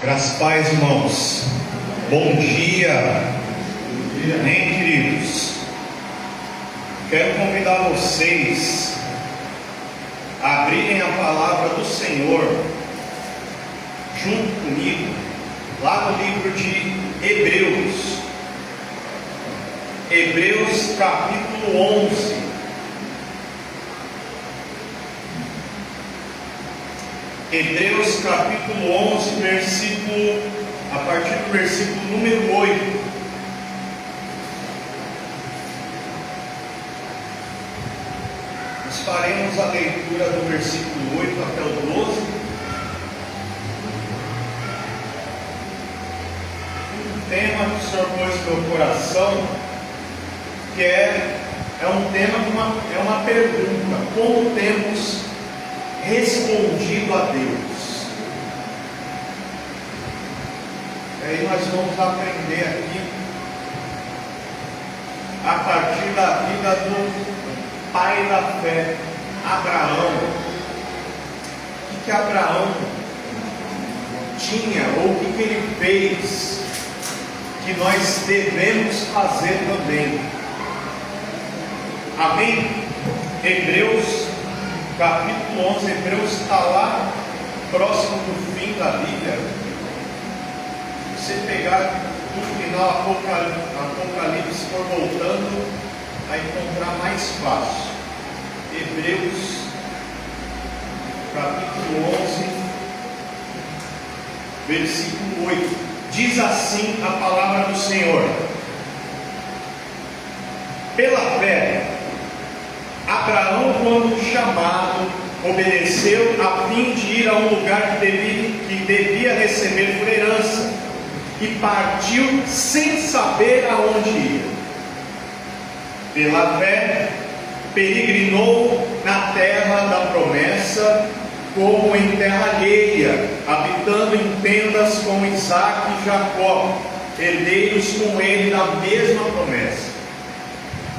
Graças a paz, irmãos. Bom dia. Amém, queridos. Quero convidar vocês a abrirem a palavra do Senhor junto comigo lá no livro de Hebreus. Hebreus capítulo 11. Hebreus capítulo 11, a partir do versículo número 8. Nós faremos a leitura do versículo 8 até o 12. Um tema que o Senhor pôs no meu coração, que é um tema, é uma pergunta: como temos respondido a Deus? E aí nós vamos aprender aqui a partir da vida do pai da fé, Abraão. O que Abraão tinha, ou o que ele fez, que nós devemos fazer também. Amém? Hebreus capítulo 11, Hebreus está lá próximo do fim da Bíblia. Se você pegar no final Apocalipse, for voltando, vai encontrar mais fácil. Hebreus capítulo 11, versículo 8. Diz assim a palavra do Senhor: pela fé, Abraão, quando chamado, obedeceu a fim de ir a um lugar que devia receber por herança, e partiu sem saber aonde ia. Pela fé, peregrinou na terra da promessa, como em terra alheia, habitando em tendas com Isaque e Jacó, herdeiros com ele da mesma promessa.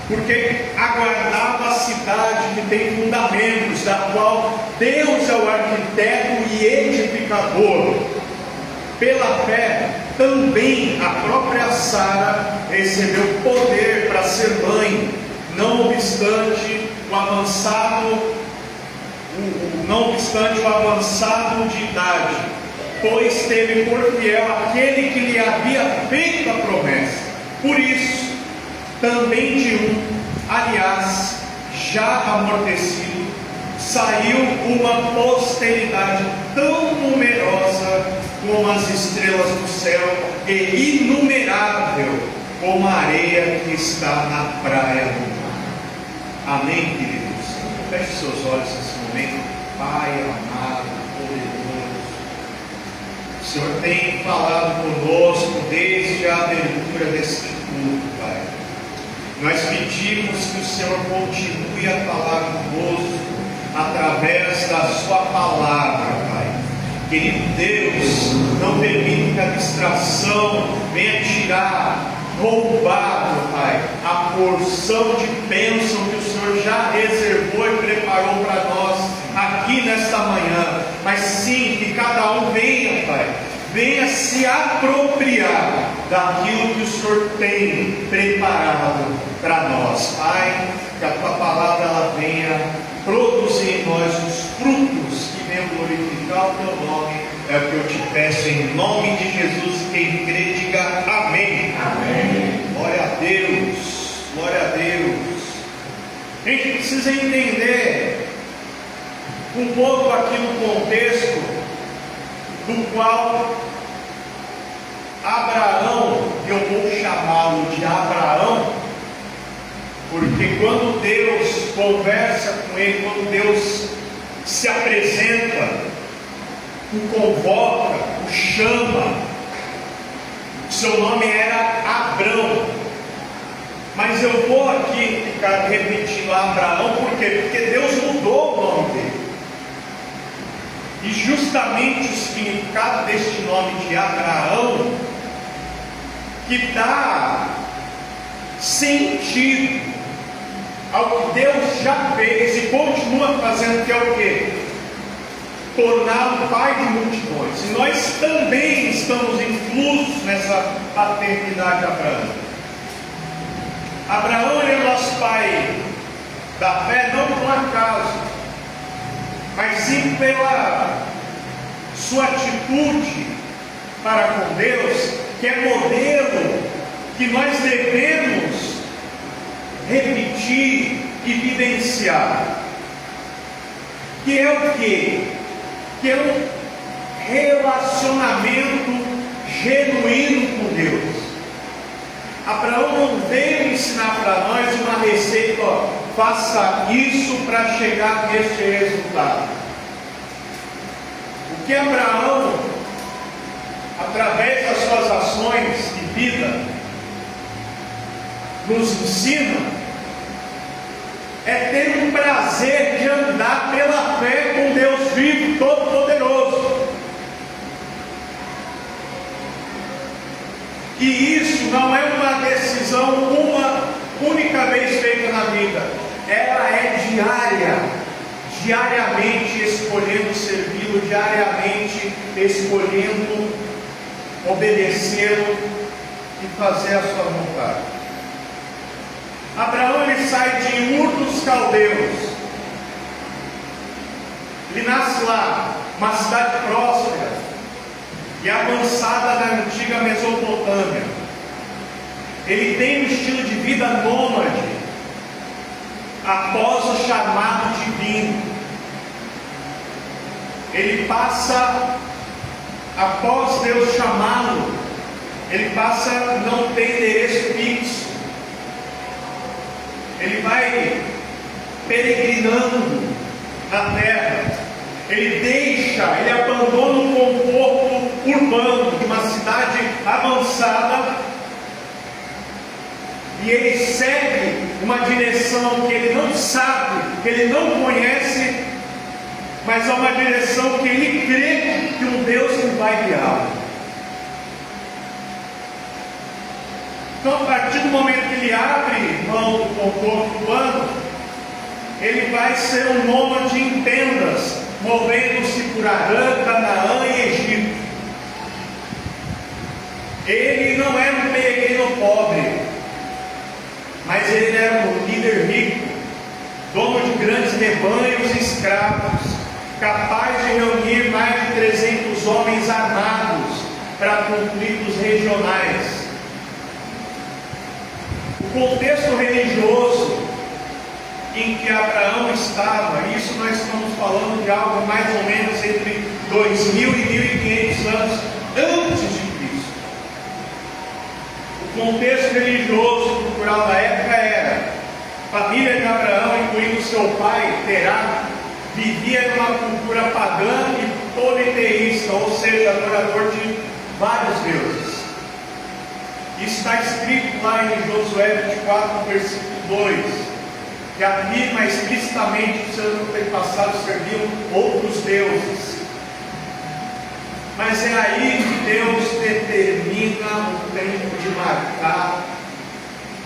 Porque aguardava a cidade que tem fundamentos, da qual Deus é o arquiteto e edificador. Pela fé, também a própria Sara recebeu poder para ser mãe, não obstante o avançado de idade, pois teve por fiel aquele que lhe havia feito a promessa. Por isso, também de aliás, já amortecido, saiu uma posteridade tão numerosa como as estrelas do céu e inumerável como a areia que está na praia do mar. Amém, queridos? Feche seus olhos nesse momento. Pai amado, poderoso, o Senhor tem falado conosco desde a abertura deste culto, Pai. Nós pedimos que o Senhor continue a falar conosco através da sua palavra, Pai. Querido Deus, não permita que a distração venha tirar, roubar, Pai, a porção de bênção que o Senhor já reservou e preparou para nós aqui nesta manhã. Mas sim, que cada um venha, Pai, venha se apropriar daquilo que o Senhor tem preparado para nós, Pai. Que a Tua palavra ela venha produzir em nós os frutos que venham glorificar o Teu nome. É o que eu te peço em nome de Jesus. Quem crê, diga amém. Amém. Glória a Deus, glória a Deus. A gente precisa entender um pouco aqui no contexto do qual Abraão, eu vou chamá-lo de Abraão, porque quando Deus conversa com ele, quando Deus se apresenta, o convoca, o chama, seu nome era Abrão. Mas eu vou aqui ficar repetindo Abraão, por quê? Porque Deus mudou o nome dele. E justamente o significado deste nome de Abraão, que dá sentido ao que Deus já fez e continua fazendo, que é o quê? Torná-lo pai de multidões. E nós também juntos nessa paternidade de Abraão. Abraão é nosso pai da fé, não por um acaso, mas sim pela sua atitude para com Deus, que é modelo que nós devemos repetir e vivenciar. Que é o quê? Que é um relacionamento genuíno com Deus. Abraão não veio ensinar para nós uma receita, ó, faça isso para chegar neste resultado. O que Abraão, através das suas ações de vida, nos ensina é ter um prazer de andar pela fé com Deus vivo, todo-poderoso. E isso não é uma decisão uma única vez feita na vida. Ela é diária, diariamente escolhendo servi-lo, diariamente escolhendo obedecê-lo e fazer a sua vontade. Abraão, ele sai de Ur dos Caldeus. Ele nasce lá, uma cidade próspera e avançada da antiga Mesopotâmia. Ele tem um estilo de vida nômade após o chamado divino. Ele passa, após Deus chamá-lo, ele passa a não ter endereço fixo. Ele vai peregrinando na terra. Ele abandona o conforto urbano de uma cidade avançada e ele segue uma direção que ele não sabe, que ele não conhece, mas é uma direção que ele crê que um Deus que vai guiá-lo. Então, a partir do momento que ele abre mão do conforto urbano, ele vai ser um nômade em tendas, movendo-se por Arã, Canaã e Egito. Ele não era um peregrino pobre, mas ele era um líder rico, dono de grandes rebanhos e escravos, capaz de reunir mais de 300 homens armados para conflitos regionais. O contexto religioso em que Abraão estava, isso nós estamos falando de algo mais ou menos entre 2.000 e 1.500 anos antes de Cristo. O contexto religioso e cultural da época era: a família de Abraão, incluindo seu pai, Terá, vivia numa cultura pagã e politeísta, ou seja, adorador de vários deuses. Isso está escrito lá em Josué 24, versículo 2, que afirma explicitamente que seus antepassados serviam outros deuses. Mas é aí que Deus determina o tempo de marcar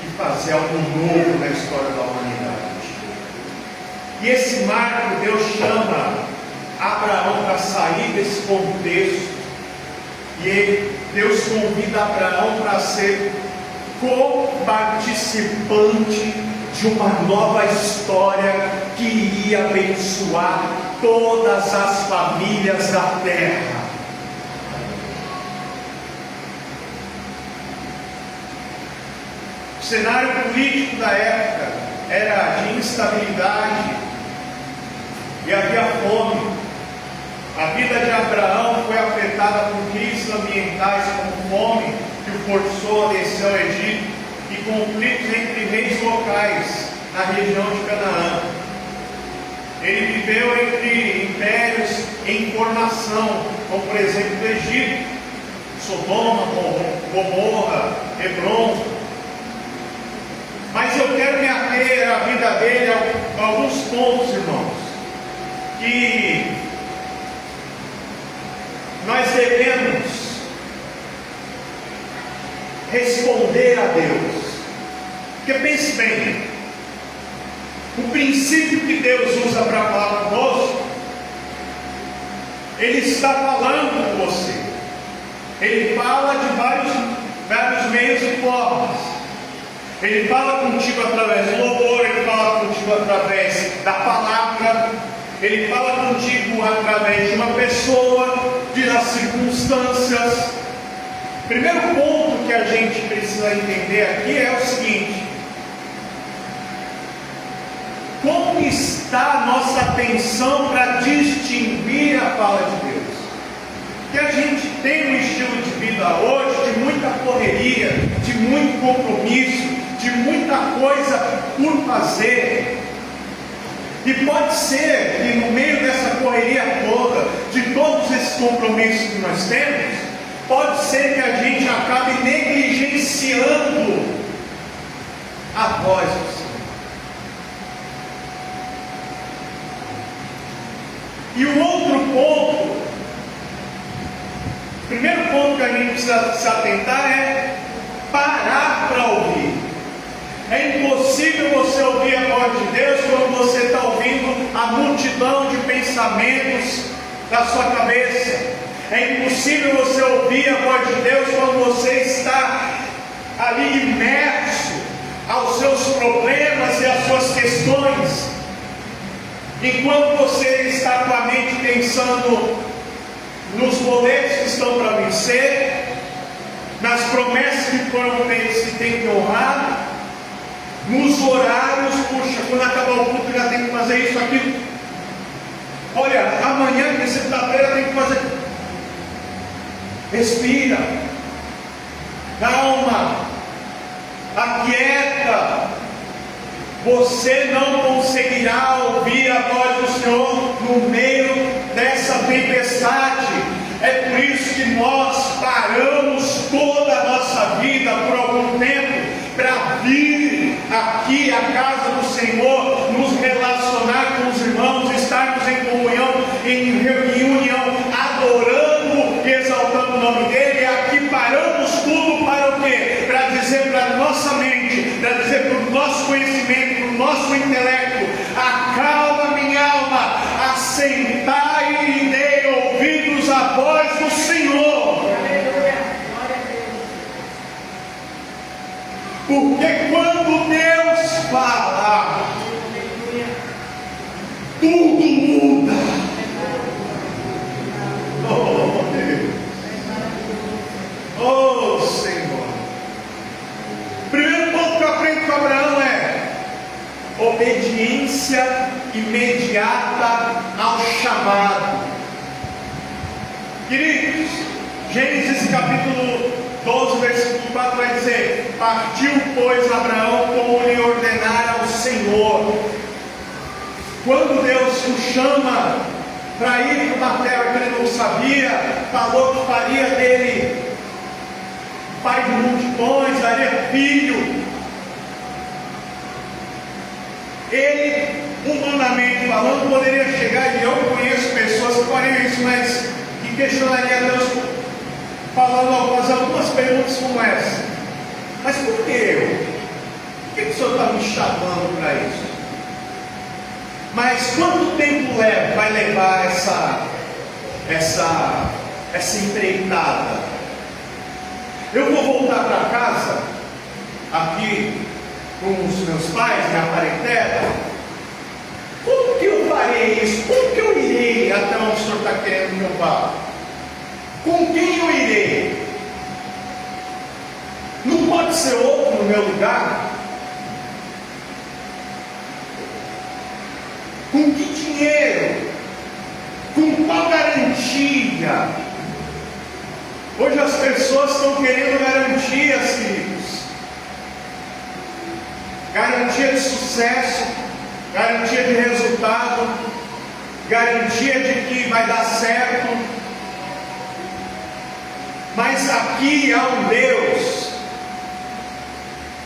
e fazer algo novo na história da humanidade. E esse marco, Deus chama Abraão para sair desse contexto. E Deus convida Abraão para ser co-participante de uma nova história que iria abençoar todas as famílias da terra. O cenário político da época era de instabilidade e havia fome. A vida de Abraão foi afetada por crises ambientais como fome, que o forçou a descer ao Egito, e conflitos entre reis locais na região de Canaã. Ele viveu entre impérios em formação, como por exemplo o Egito, Sodoma, Gomorra, Hebron. Mas eu quero me ater à vida dele a alguns pontos, irmãos, que nós devemos responder a Deus. Porque pense bem, o princípio que Deus usa para falar conosco, Ele está falando com você. Ele fala de vários meios e formas. Ele fala contigo através do louvor, Ele fala contigo através da palavra, Ele fala contigo através de uma pessoa, das circunstâncias. Primeiro ponto que a gente precisa entender aqui é o seguinte: como está a nossa atenção para distinguir a fala de Deus? Que a gente tem um estilo de vida hoje de muita correria, de muito compromisso, de muita coisa por fazer. E pode ser que no meio dessa correria toda, de todos esses compromissos que nós temos, pode ser que a gente acabe negligenciando a voz do Senhor. E o outro ponto, o primeiro ponto que a gente precisa se atentar é parar para ouvir. É impossível você ouvir a voz de Deus quando você está ouvindo a multidão de pensamentos da sua cabeça. É impossível você ouvir a voz de Deus quando você está ali imerso aos seus problemas e às suas questões. Enquanto você está com a mente pensando nos boletos que estão para vencer, nas promessas que foram feitas que tem que honrar, nos horários, puxa, quando acabar o culto já tem que fazer isso, aquilo. Olha, amanhã, que é sexta-feira, tem que fazer. Respira, calma, aquieta. Você não conseguirá ouvir a voz do Senhor no meio dessa tempestade. É por isso que nós paramos toda a nossa vida por algum tempo para vir aqui à casa do Senhor, nos relacionar com os irmãos, estarmos em comunhão, em reunião, adorando e exaltando o nome dEle. E aqui paramos tudo para o quê? Para dizer para a nossa mente, para dizer para o nosso conhecimento, para o nosso intelecto: acalma minha alma, assentai e dei ouvidos à voz do Senhor. Porque quando Deus fala, tudo muda. Oh Deus, oh Senhor. Primeiro ponto que eu aprendo com Abraão é obediência imediata ao chamado. Queridos, Gênesis capítulo 12, versículo 4 vai dizer: partiu, pois, Abraão como lhe ordenara o Senhor. Quando Deus o chama para ir para uma terra que ele não sabia, falou que faria dele pai de multidões, daria filho. Ele, humanamente falando, poderia chegar, e eu conheço pessoas que fariam isso, mas que questionaria Deus, falando, fazer algumas perguntas como essa: mas por que eu? Por que o Senhor está me chamando para isso? Mas quanto tempo vai levar essa empreitada? Eu vou voltar para casa, aqui com os meus pais, minha parentela. Como que eu farei isso? Como que eu irei até onde o Senhor está querendo que eu vá? Com quem eu irei? Não pode ser outro no meu lugar? Com que dinheiro? Com qual garantia? Hoje as pessoas estão querendo garantias, queridos. Garantia de sucesso, garantia de resultado, garantia de que vai dar certo. Mas aqui há um Deus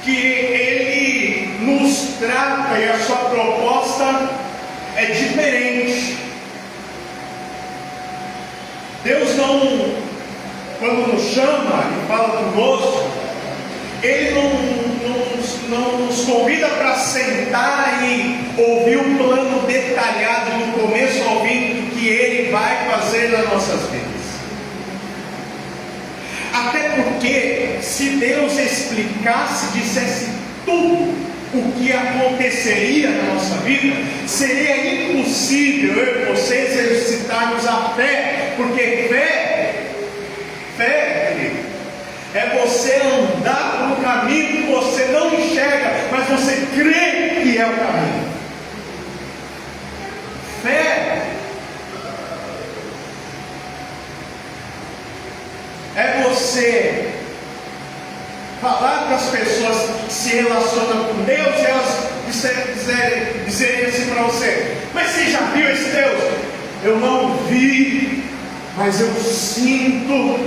que Ele nos trata, e a sua proposta é diferente. Deus não, quando nos chama e fala conosco, Ele não nos convida para sentar e ouvir um plano detalhado do começo ao fim do que Ele vai fazer nas nossas vidas. Até porque, se Deus explicasse, dissesse tudo o que aconteceria na nossa vida, seria impossível eu e você exercitarmos a fé, porque fé, querido, é você andar por um caminho que você não enxerga, mas você crê que é o caminho. Fé é você falar para as pessoas que se relacionam com Deus e elas dizerem assim para você: mas você já viu esse Deus? Eu não vi, mas eu sinto,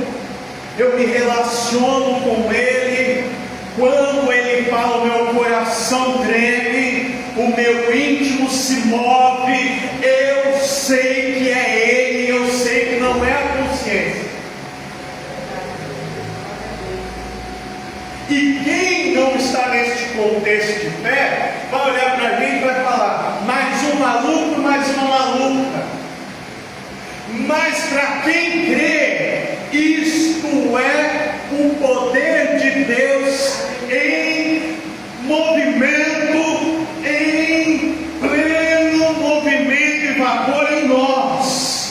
eu me relaciono com Ele. Quando Ele fala, o meu coração treme, o meu íntimo se move. Eu sei que é Ele, eu sei que não é a consciência. E quem não está neste contexto de fé, vai olhar para a gente e vai falar: mais um maluco, mais uma maluca. Mas para quem crê, isto é o poder de Deus em movimento, em pleno movimento e vapor em nós.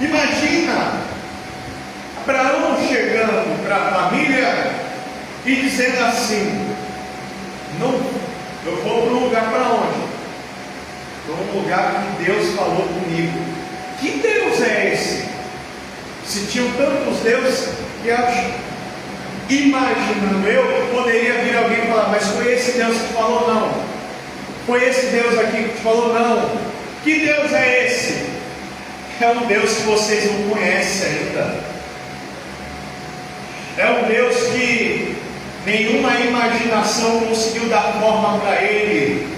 Imagina Abraão chegando para a família e dizendo assim: não, eu vou para um lugar para onde? Para um lugar que Deus falou comigo. Que Deus é esse? Se tinham tantos deuses, que acho, imaginando eu, poderia vir alguém e falar: mas foi esse Deus que falou? Não. Foi esse Deus aqui que falou? Não. Que Deus é esse? É um Deus que vocês não conhecem ainda. É um Deus que nenhuma imaginação conseguiu dar forma para Ele.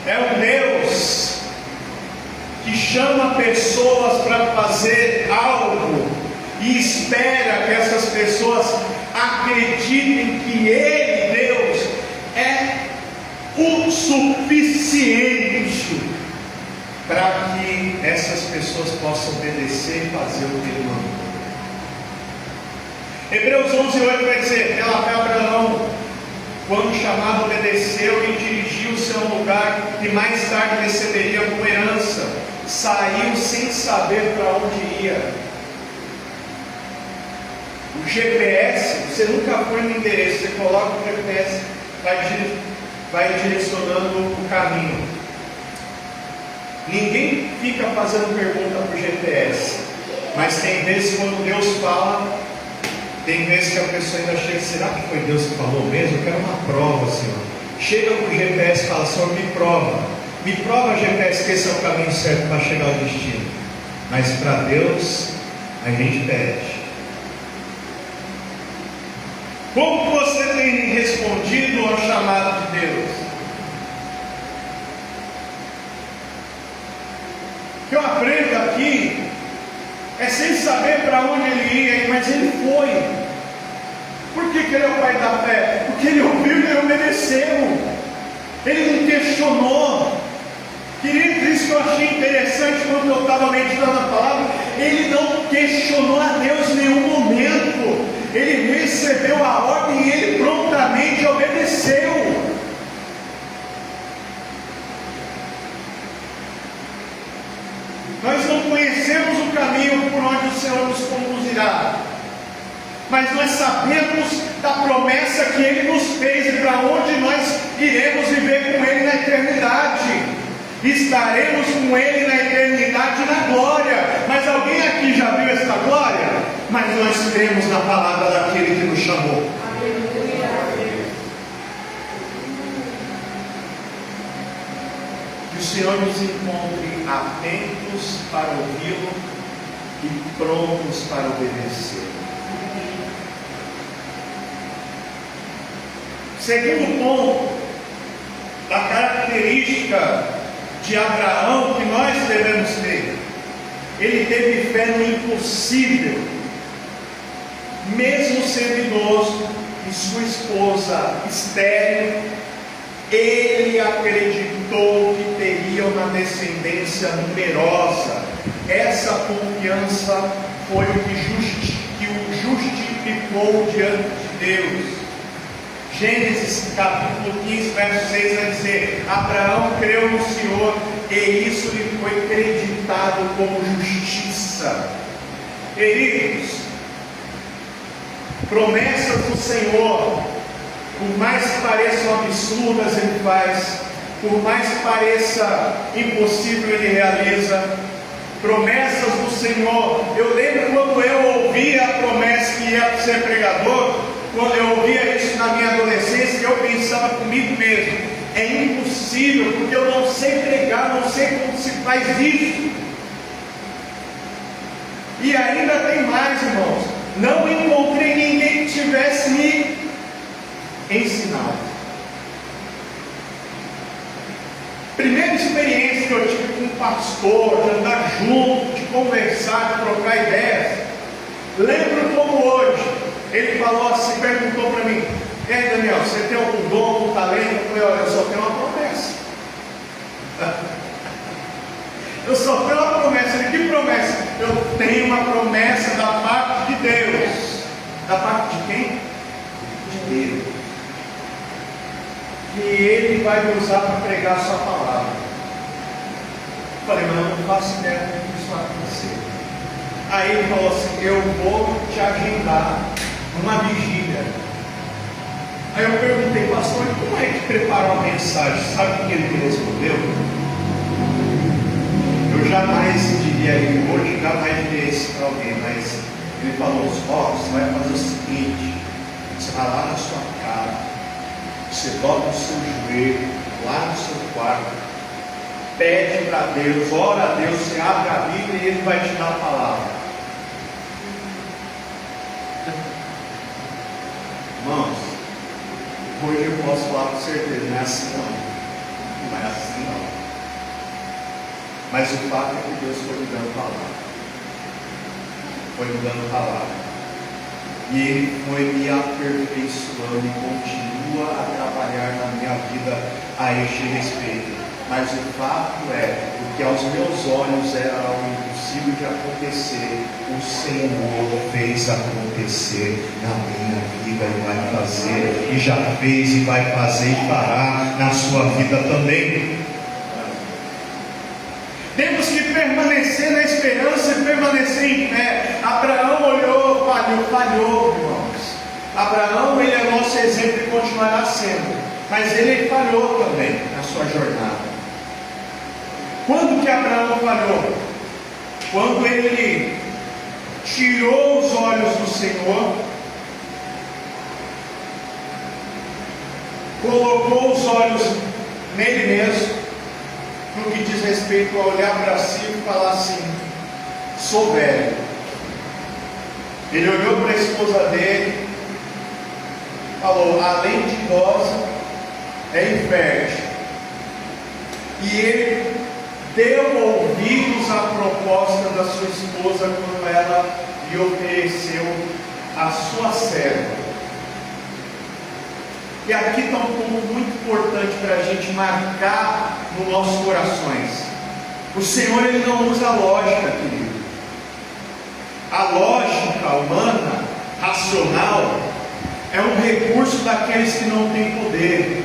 É um Deus que chama pessoas para fazer algo e espera que essas pessoas acreditem que Ele, Deus, é o suficiente para que essas pessoas possam obedecer e fazer o que Ele mandou. Hebreus 11:8 vai dizer: pela fé Abraão, quando chamado, obedeceu e dirigiu-se a um lugar que mais tarde receberia como herança. Saiu sem saber para onde ia. O GPS, você nunca foi no endereço, você coloca o GPS, vai direcionando o caminho. Ninguém fica fazendo pergunta para o GPS, mas tem vezes quando Deus fala, tem vezes que a pessoa ainda chega: será que foi Deus que falou mesmo? Eu quero uma prova, Senhor. Chega para o GPS e fala: Senhor, me prova GPS que esse é o caminho certo para chegar ao destino. Mas para Deus a gente pede. Como você tem respondido ao chamado de Deus? O que eu aprendo aqui é sem saber para onde ele ia, mas ele foi. Por que ele é o pai da fé? Porque ele ouviu e ele obedeceu. Ele não questionou. Querido, isso que eu achei interessante quando eu estava meditando a palavra. Ele não questionou a Deus em nenhum momento. Ele recebeu a ordem e ele prontamente obedeceu. Nós não conhecemos o caminho por onde o Senhor nos conduzirá, mas nós sabemos da promessa que Ele nos fez e para onde nós iremos viver com Ele na eternidade. Estaremos com Ele na eternidade na glória. Mas alguém aqui já viu esta glória? Mas nós cremos na palavra daquele que nos chamou. Que o Senhor nos encontre atentos para ouvi-lo e prontos para obedecer. Segundo ponto da característica de Abraão que nós devemos ter: ele teve fé no impossível, mesmo sendo idoso, e sua esposa estéril. ele acreditou que teriam uma descendência numerosa. Essa confiança foi o que o justificou diante de Deus. Gênesis capítulo 15, verso 6 vai dizer: Abraão creu no Senhor e isso lhe foi creditado como justiça. Queridos, promessas do Senhor, por mais que pareçam absurdas, Ele faz, por mais que pareça impossível, Ele realiza. Promessas do Senhor, eu lembro quando eu ouvia a promessa que ia ser pregador, quando eu ouvia isso na minha adolescência, eu pensava comigo mesmo: é impossível, porque eu não sei pregar, não sei como se faz isso. E ainda tem mais, irmãos, não encontrei ninguém que tivesse me ensinado. Primeira experiência que eu tive com um pastor, de andar junto, de conversar, de trocar ideias, lembro como hoje. Ele falou assim, perguntou para mim: e aí, Daniel, você tem algum dom, algum talento? Eu falei: olha, eu só tenho uma promessa. Eu só tenho uma promessa. Ele: que promessa? Eu tenho uma promessa da parte de Deus. Da parte de quem? De Deus. Que Ele vai me usar para pregar a sua palavra. Eu falei: mas eu não faço ideia de como isso vai acontecer. Aí ele falou assim: eu vou te agendar uma vigília. Aí eu perguntei: pastor, como é que preparou a mensagem? Sabe o que ele me respondeu? Eu jamais diria ele hoje, jamais diria isso para alguém, mas ele falou: você vai fazer o seguinte, você vai lá na sua casa, você dobra o seu joelho lá no seu quarto, pede para Deus, ora a Deus, você abre a Bíblia e Ele vai te dar a palavra. Irmãos, hoje eu posso falar com certeza: não é assim não. Não é assim não. Mas o fato é que Deus foi me dando palavra. Foi me dando palavra. E Ele foi me aperfeiçoando e continua a trabalhar na minha vida a este respeito. Mas o fato é, o que aos meus olhos era algo impossível de acontecer, o Senhor fez acontecer na minha vida e vai fazer, e já fez e vai fazer e fará na sua vida também. Temos que permanecer na esperança e permanecer em fé. Abraão olhou, falhou, irmãos. Abraão, ele é nosso exemplo e continuará sendo, mas ele falhou também na sua jornada. Quando que Abraão falhou? Quando ele tirou os olhos do Senhor, colocou os olhos nele mesmo, no que diz respeito a olhar para si e falar assim: sou velho. Ele olhou para a esposa dele, falou: além de idosa, é infértil. E ele deu ouvidos à proposta da sua esposa quando ela lhe ofereceu a sua serva. E aqui está um ponto muito importante para a gente marcar nos nossos corações. O Senhor, Ele não usa lógica, querido. A lógica humana, racional, é um recurso daqueles que não têm poder.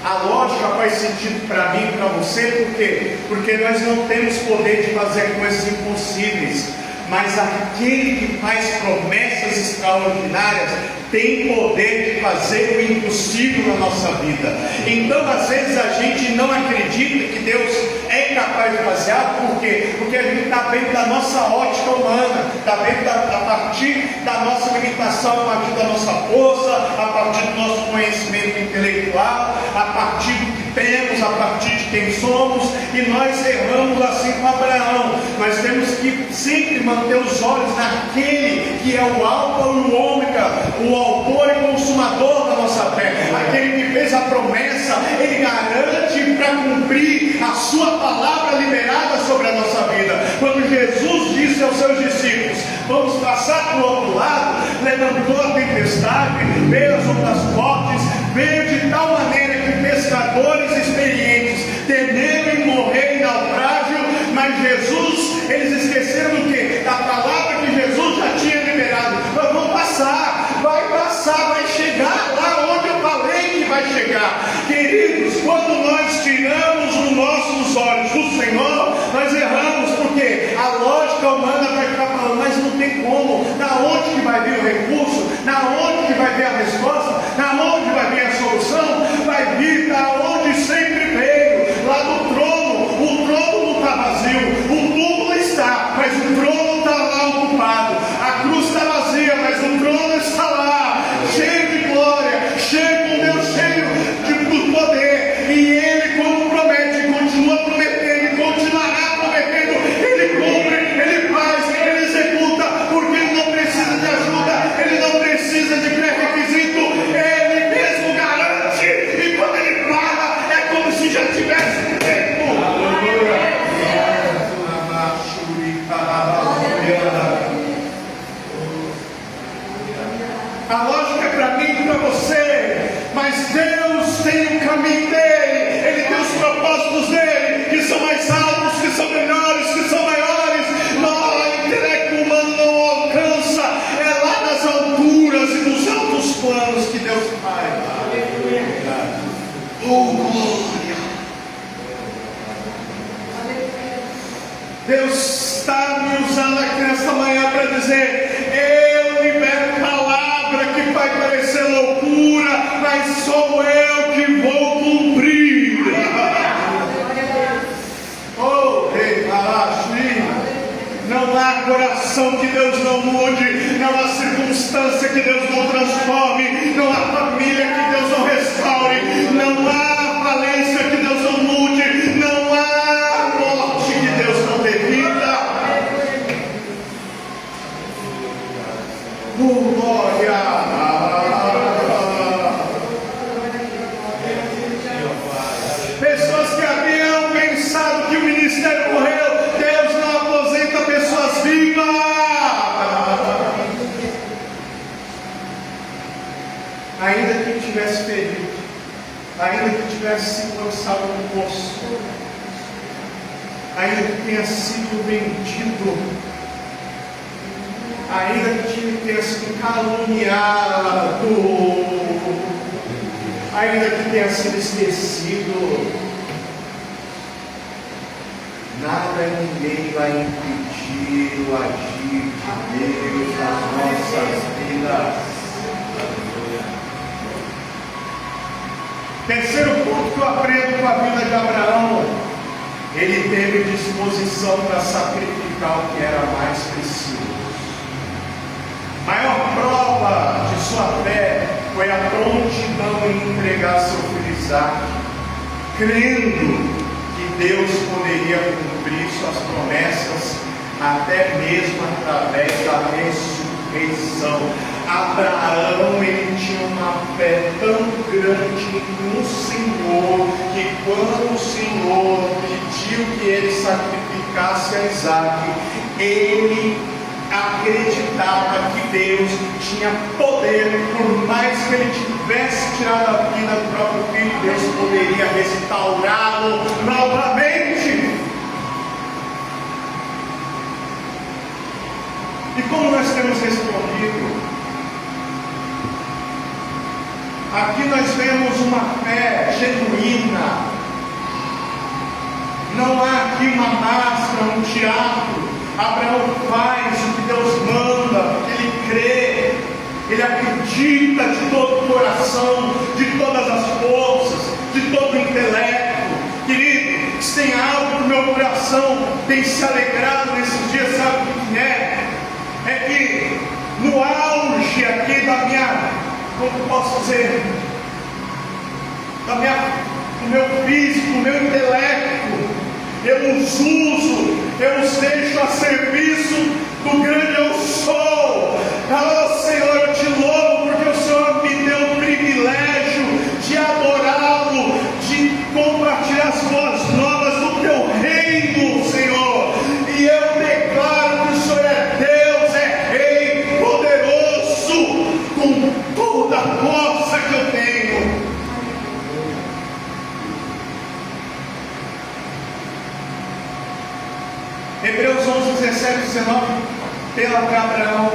A lógica faz sentido para mim e para você, por quê? Porque nós não temos poder de fazer coisas impossíveis. Mas aquele que faz promessas extraordinárias tem poder de fazer o impossível na nossa vida. Então, às vezes a gente não acredita que Deus é capaz de fazer algo. Por quê? Porque a gente está dentro da nossa ótica humana, está dentro a partir da nossa limitação, a partir da nossa força, a partir do nosso conhecimento intelectual, a partir do que temos, a partir de quem somos, e nós erramos assim com Abraão. Nós temos que sempre manter os olhos naquele que é o alfa e o ômega, o autor e consumador da nossa fé, aquele que fez a promessa. Ele garante para cumprir a sua palavra liberada sobre a nossa vida. Quando Jesus disse aos seus discípulos: vamos passar para o outro lado, levantou a tempestade, veio as ondas fortes, veio de tal maneira que o pescador pescadores experientes temerem morrer em naufrágio, mas Jesus, eles esqueceram do quê? Da palavra que Jesus já tinha liberado. Nós vamos passar, vai chegar lá onde eu falei que vai chegar. Queridos, quando nós tiramos os nossos olhos do Senhor, nós erramos, porque a lógica humana vai ficar falando, mas não tem como, na onde que vai vir o recurso, na onde que vai vir a resposta, na onde vai vir a solução, vai vir da onde sempre veio, lá do trono. O trono não está vazio, o túmulo está, mas o trono está lá ocupado, a cruz está vazia, mas o trono está lá, cheio de glória, cheio com Deus, cheio de poder, e Ele, como promete, continua prometendo e continuará prometendo. Ele cumpre, Ele faz, Ele executa, porque Ele não precisa de ajuda, Ele não precisa de pré-requisito, Ele mesmo garante, e quando Ele fala, é como se já tivesse feito. A lógica é para mim e para você, mas Deus tem o caminho dele, Ele tem os propósitos dele, que são mais altos, que são melhores, que são maiores. O intelecto humano não alcança, é lá nas alturas e nos altos planos que Deus faz. Oh, glória! Deus está me usando aqui nesta manhã para dizer: eu libero palavra que vai parecer loucura, mas sou eu que vou cumprir. Oh, Rei Malachi! Não há coração que Deus não mude, não há circunstância que Deus não transforme, não há família que Deus não restaure, não há falência que Deus não mude, não há morte que Deus não dê vida. Glória! Pessoas que haviam pensado que o ministério morreu, Deus não aposenta pessoas vivas. Ainda que tivesse ferido, ainda que tivesse sido lançado no poço, ainda que tenha sido vendido, ainda que tenha sido caluniado, ainda que tenha sido esquecido, nada ninguém vai impedir o agir de Deus nas nossas vidas. Terceiro ponto que eu aprendo com a vida de Abraão: ele teve disposição para sacrificar o que era mais precioso. Maior prova de sua fé foi a prontidão em entregar seu filho Isaque, crendo que Deus poderia cumprir suas promessas até mesmo através da ressurreição. Abraão, ele tinha uma fé tão grande no Senhor, que quando o Senhor pediu que ele sacrificasse a Isaque, ele acreditava que Deus tinha poder. Por mais que ele tivesse tirado a vida do próprio filho, Deus poderia restaurá-lo novamente. E como nós temos respondido? Aqui nós vemos uma fé genuína. Não há aqui uma máscara, um teatro. Abraão faz o que Deus manda, porque ele crê, ele acredita de todo o coração, de todas as forças, de todo o intelecto. Querido, se tem algo que o meu coração tem se alegrado nesses dias, sabe o que é? É que no auge aqui da minha, como posso dizer, do meu físico, do meu intelecto, eu os uso, eu os deixo a serviço do grande eu sou. Oh Senhor, eu te louvo porque o Senhor me deu o privilégio de adorá-lo, de compartilhar as boas novas do teu reino, Senhor. E eu declaro que o Senhor é Deus, é Rei poderoso, com toda a força que eu tenho. Hebreus 11, 17 e 19, pela Abraão,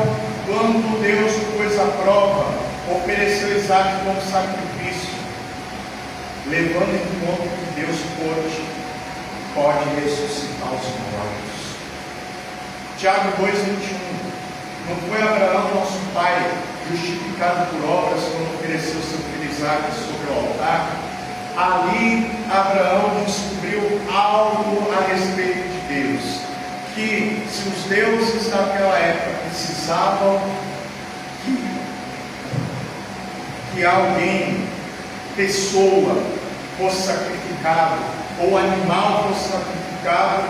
quando Deus o pôs à prova, ofereceu Isaac como sacrifício, levando em conta que Deus pode ressuscitar os mortos. Tiago 2,21, não foi Abraão, nosso pai, justificado por obras quando ofereceu seu filho Isaac sobre o altar? Ali Abraão descobriu algo a respeito de Deus, que se os deuses daquela época precisavam que alguém, pessoa, fosse sacrificado, ou animal fosse sacrificado,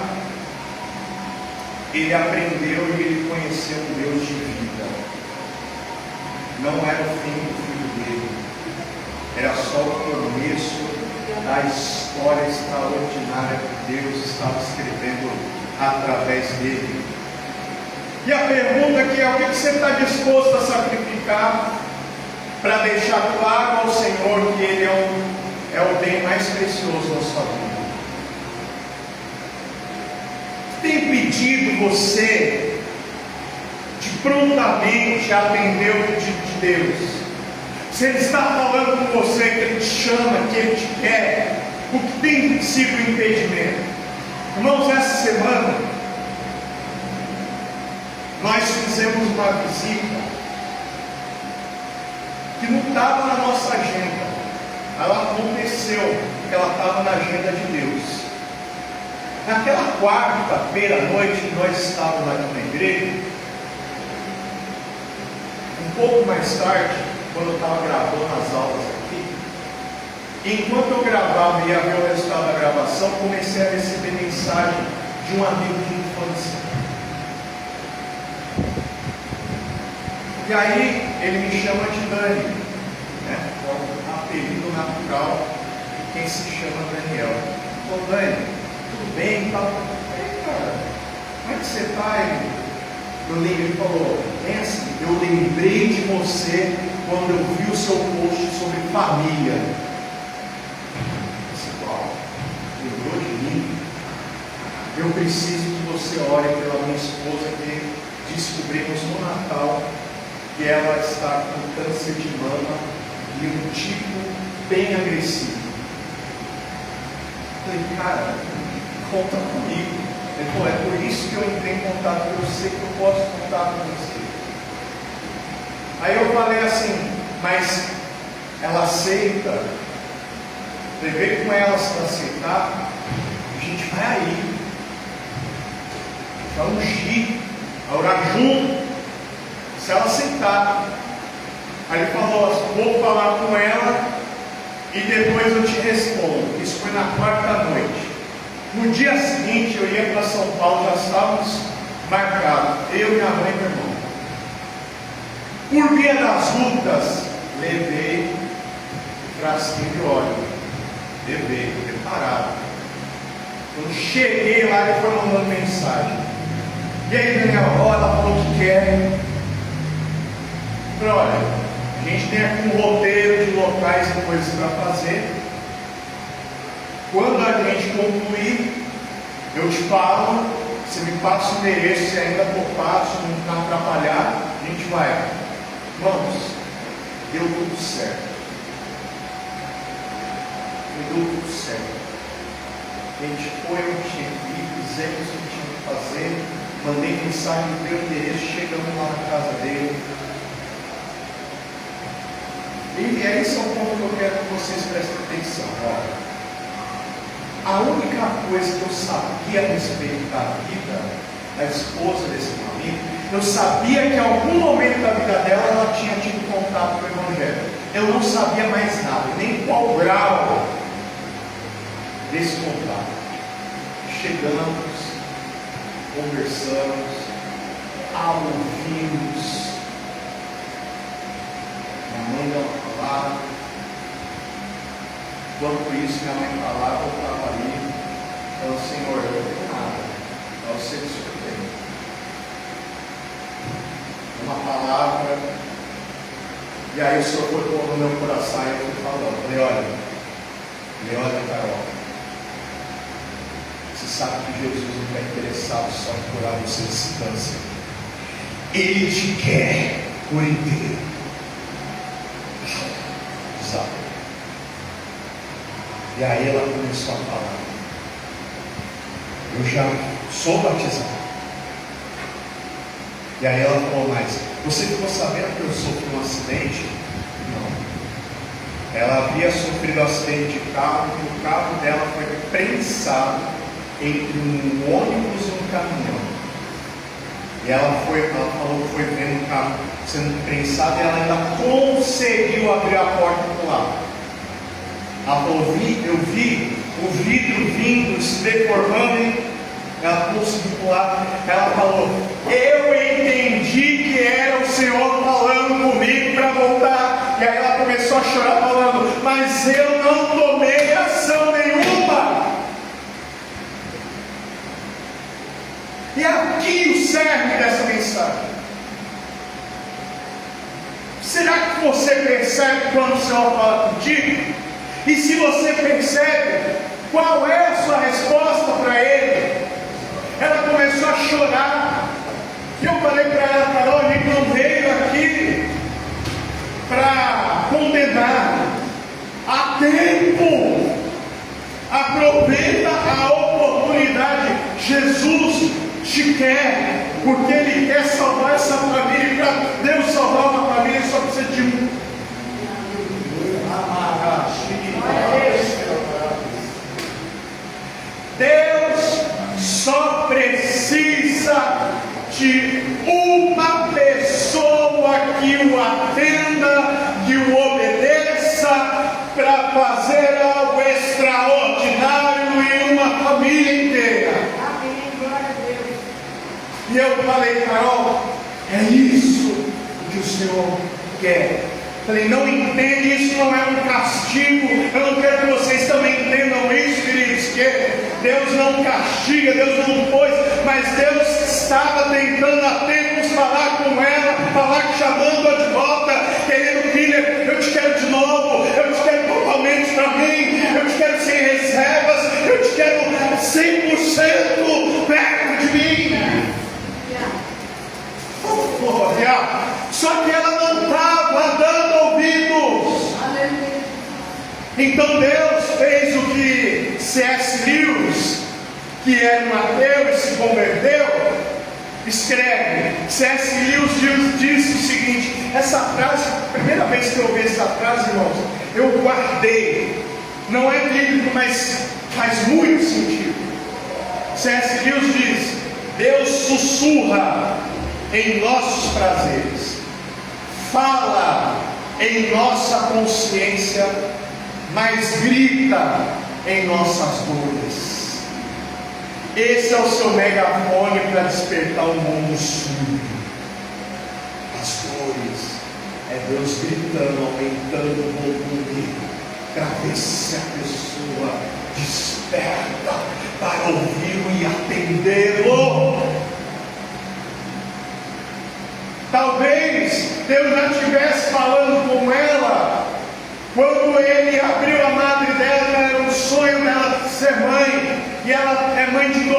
ele aprendeu e ele conheceu um Deus de vida. Não era o fim do filho dele, era só o começo da história extraordinária que Deus estava escrevendo através dele. E a pergunta aqui é: o que você está disposto a sacrificar para deixar claro ao Senhor que Ele é o bem mais precioso da sua vida? Tem impedido você de prontamente atender o pedido de Deus? Se Ele está falando com você, que Ele te chama, que Ele te quer, o que tem sido o impedimento? Irmãos, essa semana nós fizemos uma visita que não estava na nossa agenda. Ela aconteceu, porque ela estava na agenda de Deus. Naquela quarta-feira à noite que nós estávamos aqui na igreja, um pouco mais tarde, quando eu estava gravando as aulas aqui, enquanto eu gravava e ia ver o resultado da gravação, comecei a receber mensagem de um amigo de infância. E aí ele me chama de Dani, né? É um apelido natural de quem se chama Daniel. Ô Dani, tudo bem? Ei, cara, como é que você está? Ele falou, assim, eu lembrei de você quando eu vi o seu post sobre família. Igual, lembrou de mim. Eu preciso que você ore pela minha esposa, que descobrimos no Natal que ela está com câncer de mama e um tipo bem agressivo. Eu falei, cara, conta comigo. Ele falou, é por isso que eu entrei em contato, porque eu sei que eu posso contar com você. Aí eu falei assim, mas ela aceita? Vê com ela, se ela aceitar, a gente vai aí, vai ungir, vai orar junto, se ela aceitar. Aí ele falou, vou falar com ela e depois eu te respondo. Isso foi na quarta noite. No dia seguinte eu ia para São Paulo, já estávamos marcados, eu, minha mãe e meu irmão. Por via das lutas, levei o frasquinho de óleo, levei, preparado. Quando cheguei lá, ele foi mandando mensagem. E aí, Daniel, ela falou que quer. Eu falei, olha, a gente tem aqui um roteiro de locais e coisas para fazer. Quando a gente concluir, eu te falo, você me passa o endereço, se ainda for fácil, não atrapalhar, a gente vai. Irmãos, deu tudo certo. Deu tudo certo. A gente foi onde tinha que ir, fizemos o que tinha que fazer, mandei mensagem, deu o endereço, chegamos lá na casa dele. E esse é o ponto que eu quero que vocês prestem atenção. Olha. A única coisa que eu sabia a respeito da vida da esposa desse meu amigo, eu sabia que em algum momento da vida dela ela tinha tido contato com o Evangelho. Eu não sabia mais nada, nem qual grau desse contato. Chegamos, conversamos, a ouvimos. Minha mãe deu uma palavra. Enquanto isso, minha mãe falava, eu estava ali. Então, Senhor, eu não tenho nada. É o Senhor que o Senhor tem. Uma palavra. E aí o Senhor foi pondo no meu coração e eu fui falando. Falei, olha, Carol, você Você sabe que Jesus não está interessado só em curar você desse câncer. Ele te quer por inteiro. Sabe? E aí ela começou a falar: eu já sou batizada. E aí ela falou: mas você ficou sabendo que eu sofri um acidente? Não. Ela havia sofrido um acidente de carro, e o carro dela foi prensado entre um ônibus e um caminhão. E ela falou que foi vendo o carro sendo prensado, e ela ainda conseguiu abrir a porta e pular. Ela falou: eu vi o vidro vindo, se deformando, ela conseguiu pular. Ela falou: eu entendi que era o Senhor falando comigo para voltar. E aí ela começou a chorar, falando: mas eu não tomei ação nenhuma. E aqui o cerne dessa mensagem. Será que você percebe quando o Senhor fala contigo? E se você percebe, qual é a sua resposta para Ele? Ela começou a chorar. E eu falei para ela: Carol, a gente não veio aqui para condenar. Há tempo. Aproveita a oportunidade. Jesus te quer, porque Ele quer salvar essa família. E para Deus salvar uma família, só precisa de um. Deus só precisa de uma pessoa que o atenda, que o obedeça, para fazer algo extraordinário em uma família inteira. Amém, glória a Deus. E eu falei: Carol, é isso que o Senhor quer. Falei: não entende, isso não é um castigo. Eu não quero que vocês também entendam isso, queridos, que Deus não castiga, Deus não pôs, mas Deus estava tentando há tempos falar com ela, chamando-a de volta, querendo: filha, eu te quero de novo, eu te quero totalmente para mim, eu te quero sem reservas, eu te quero 100% perto de mim. Só que ela não estava dando ouvidos. Então Deus fez o que C.S. Lewis, que era um ateu e se converteu, escreve. C.S. Lewis diz o seguinte: essa frase, a primeira vez que eu ouvi essa frase, irmãos, eu guardei. Não é bíblico, mas faz muito sentido. C.S. Lewis diz: Deus sussurra em nossos prazeres, fala em nossa consciência, mas grita em nossas dores. Esse é o seu megafone para despertar o mundo surdo. As dores é Deus gritando, aumentando o volume, para ver se a pessoa desperta para ouvi-lo e atendê-lo. Talvez Deus já estivesse falando com ela quando Ele abriu a madre dela. Era um sonho dela ser mãe, e ela é mãe de 2,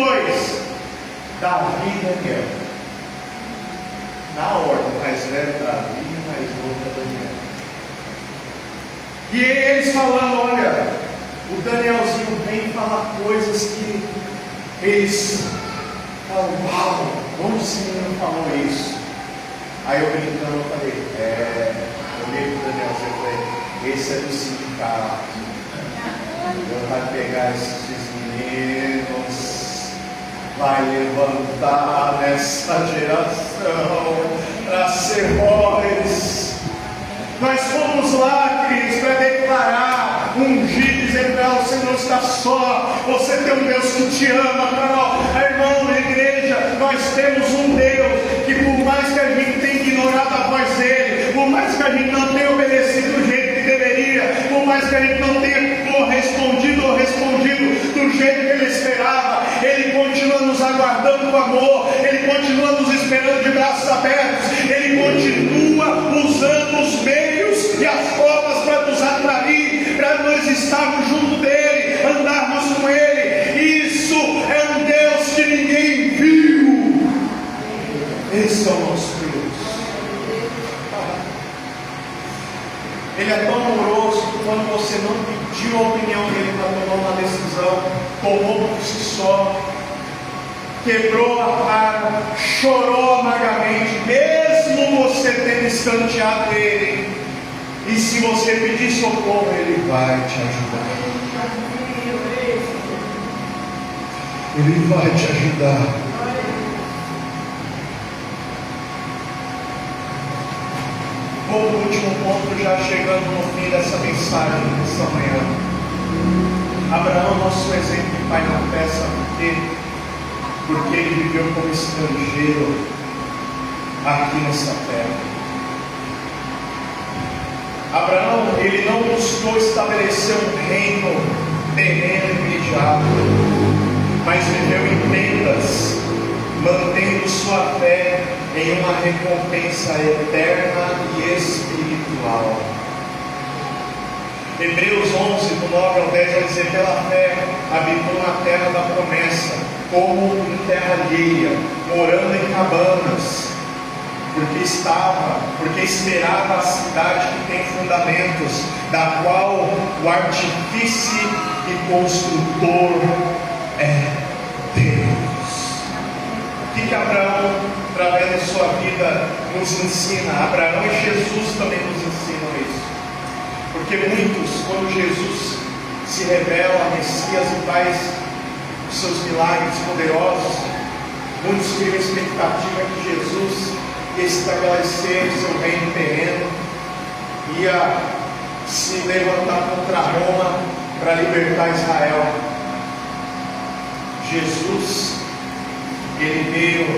Davi e Daniel. Na ordem, mais velho Davi e mais novo Daniel. E eles falando: olha, o Danielzinho vem falar coisas que eles falam: uau, como esse menino falou isso? Aí eu brincando, eu falei: eu olhei para o Danielzinho e falei: esse é do sindicato. Deus vai pegar esses meninos, vai levantar nessa geração para ser voz. Nós fomos lá, queridos, para declarar, ungir, dizer: não, você não está só, você tem um Deus que te ama, Carol. Irmão, na igreja, nós temos um Deus que, por mais que a gente tenha ignorado a voz dele, por mais que a gente não tenha obedecido do jeito que deveria, por mais que a gente não tenha respondido do jeito que ele esperava, ele continua nos aguardando com amor, ele continua nos esperando de braços abertos, ele continua usando os meios e as formas para nos atrair, para nós estarmos junto dele, andarmos com ele. Isso é tomou uma decisão, tomou por si só, quebrou a cara, chorou amargamente, mesmo você tendo escanteado ele. E se você pedir socorro, ele vai te ajudar. Ele vai te ajudar. Vou no último ponto, já chegando no fim dessa mensagem, dessa manhã. Abraão, nosso exemplo de pai na fé, sabe por quê? Porque ele viveu como estrangeiro aqui nessa terra. Abraão, ele não buscou estabelecer um reino terreno imediato, mas viveu em tendas, mantendo sua fé em uma recompensa eterna e espiritual. Hebreus 11, do 9 ao 10, vai dizer: pela fé habitou na terra da promessa, como em terra alheia, morando em cabanas, porque esperava a cidade que tem fundamentos, da qual o artífice e construtor é Deus. O que Abraão, através de sua vida, nos ensina? Abraão e Jesus também nos ensinam isso. Porque muitos, quando Jesus se revela, Messias, e faz os seus milagres poderosos, muitos criam a expectativa que Jesus ia estabelecer seu reino terreno, ia se levantar contra Roma para libertar Israel. Jesus, ele veio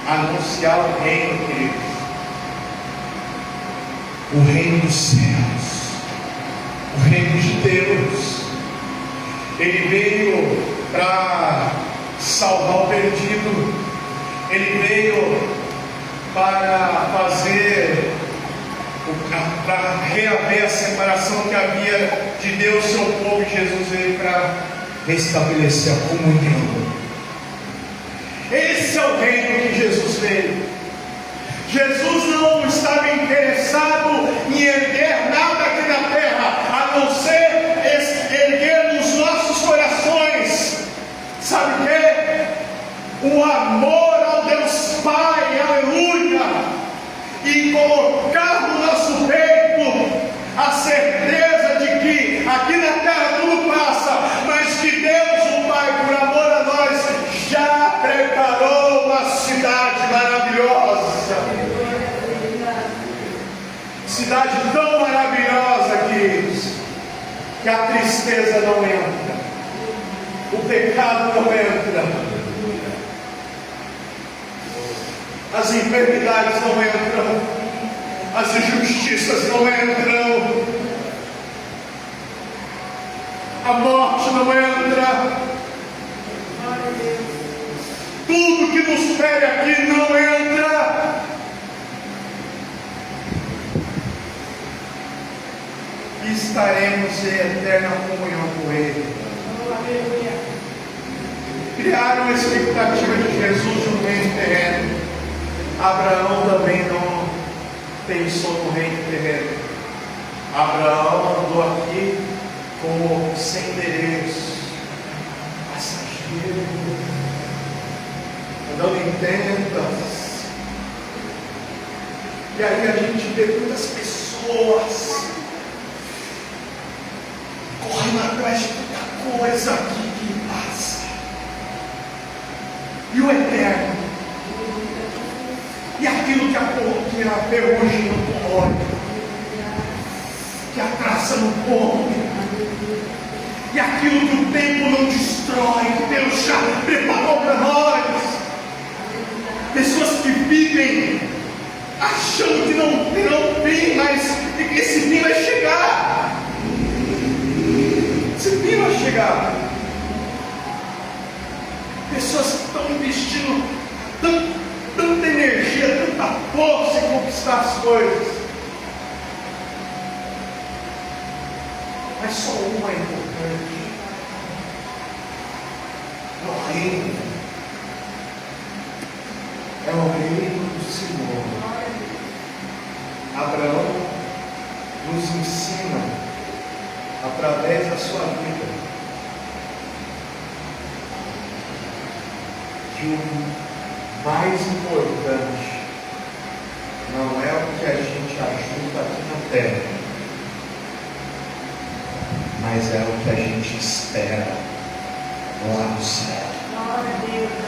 anunciar o reino, queridos, o reino dos céus, o reino de Deus. Ele veio para salvar o perdido, ele veio para fazer, para reaver a separação que havia de Deus, seu povo. E Jesus veio para restabelecer a comunhão. Esse é o reino que Jesus veio. Jesus não estava interessado em erguer nada aqui na terra, a não ser erguer nos nossos corações, sabe o que? O amor ao Deus Pai, aleluia, e colocar no nosso peito a certeza de que aqui na terra tudo passa, mas que Deus, o Pai, por amor a nós, já preparou uma cidade maravilhosa. Cidade tão maravilhosa, queridos, que a tristeza não entra, o pecado não entra, as enfermidades não entram, as injustiças não entram, a morte não entra, tudo que nos fere aqui não entra. E estaremos em eterna comunhão com Ele. Criaram a expectativa de Jesus no reino terreno. Abraão também não pensou no reino terreno. Abraão andou aqui como sem endereço, passageiro, andando em tendas. E aí a gente vê muitas pessoas correndo atrás de tanta coisa aqui que passa. E o eterno? E aquilo que a ferrugem não corrói, que a traça não come, e aquilo que o tempo não destrói, que Deus já preparou para nós. Pessoas que vivem achando que não terão fim, mas esse fim vai chegar. Esse fim vai chegar. Pessoas que estão investindo tanta energia, tanta força em conquistar as coisas, mas só uma é importante: é o reino, é o reino do Senhor. Abraão nos ensina, através da sua vida, que o mais importante não é o que a gente ajuda aqui na terra, mas é o que a gente espera lá no céu. Glória a Deus.